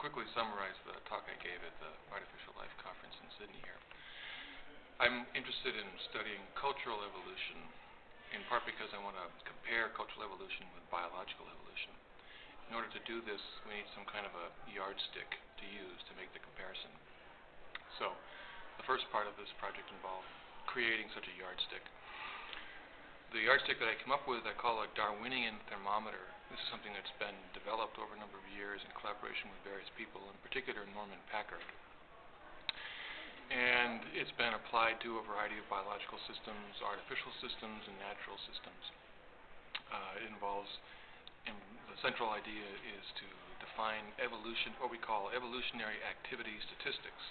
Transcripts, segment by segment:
quickly summarize the talk I gave at the Artificial Life Conference in Sydney here. I'm interested in studying cultural evolution, in part because I want to compare cultural evolution with biological evolution. In order to do this, we need some kind of a yardstick to use to make the comparison. So, the first part of this project involved creating such a yardstick. The yardstick that I came up with I call a Darwinian thermometer. This is something that's been developed over a number of years in collaboration with various people, in particular Norman Packard. And it's been applied to a variety of biological systems, artificial systems, and natural systems. The central idea is to define evolution, what we call evolutionary activity statistics.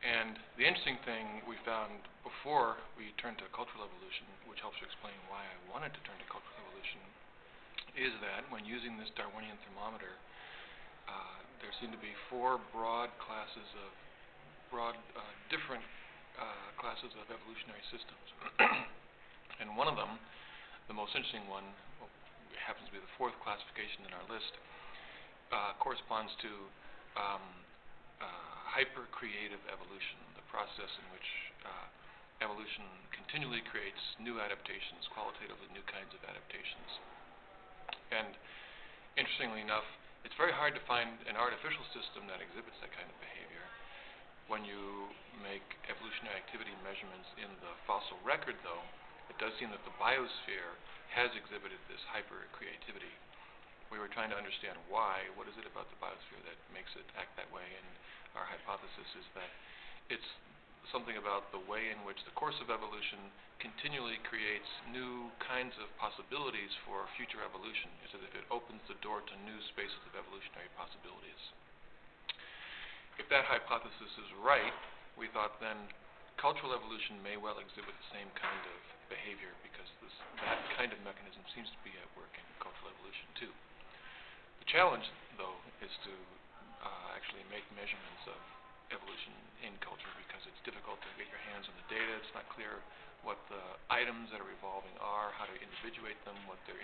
And the interesting thing we found before we turned to cultural evolution, which helps to explain why I wanted to turn to cultural evolution, is that when using this Darwinian thermometer, there seem to be four different classes of evolutionary systems. And one of them, the most interesting one, happens to be the fourth classification in our list, corresponds to hyper-creative evolution, the process in which evolution continually creates new adaptations, qualitatively new kinds of adaptations. And interestingly enough, it's very hard to find an artificial system that exhibits that kind of behavior. When you make evolutionary activity measurements in the fossil record, though, it does seem that the biosphere has exhibited this hyper-creativity. We were trying to understand why. What is it about the biosphere that makes it act that way? And our hypothesis is that it's something about the way in which the course of evolution continually creates new kinds of possibilities for future evolution. It's as if it opens the door to new spaces of evolutionary possibilities. If that hypothesis is right, we thought then cultural evolution may well exhibit the same kind of behavior, because that kind of mechanism seems to be at work in cultural evolution too. The challenge, though, is to actually make measurements of evolution in culture, because it's difficult to get your hands on the data. It's not clear what the items that are evolving are, how to individuate them, what their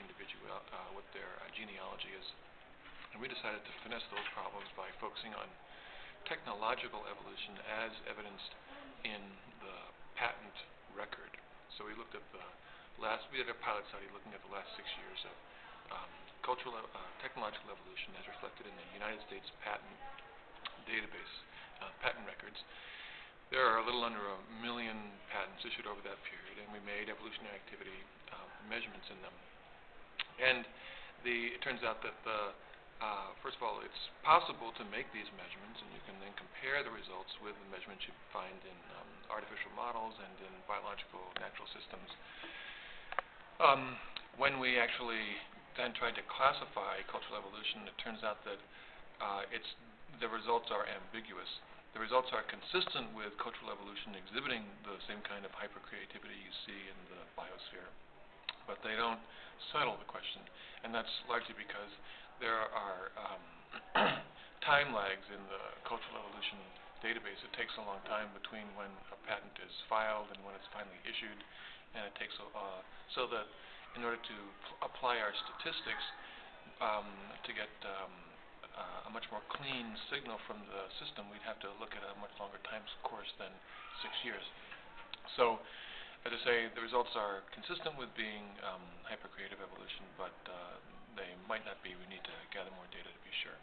genealogy is. And we decided to finesse those problems by focusing on technological evolution as evidenced in the patent record. So we looked at we did a pilot study looking at the last 6 years of technological evolution as reflected in the United States patent database, patent records. There are a little under 1 million patents issued over that period, and we made evolutionary activity measurements in them. And it turns out that first of all, it's possible to make these measurements, and you can then compare the results with the measurements you find in artificial models and in biological natural systems. When we actually then tried to classify cultural evolution, it turns out that the results are ambiguous. The results are consistent with cultural evolution exhibiting the same kind of hypercreativity you see in the biosphere, but they don't settle the question, and that's largely because there are time lags in the cultural evolution database. It takes a long time between when a patent is filed and when it's finally issued, and it takes so that in order to apply our statistics to get a much more clean signal from the system, we'd have to look at a much longer time course than 6 years. So, as I say, the results are consistent with being hypercreative evolution, but they might not be. We need to gather more data to be sure.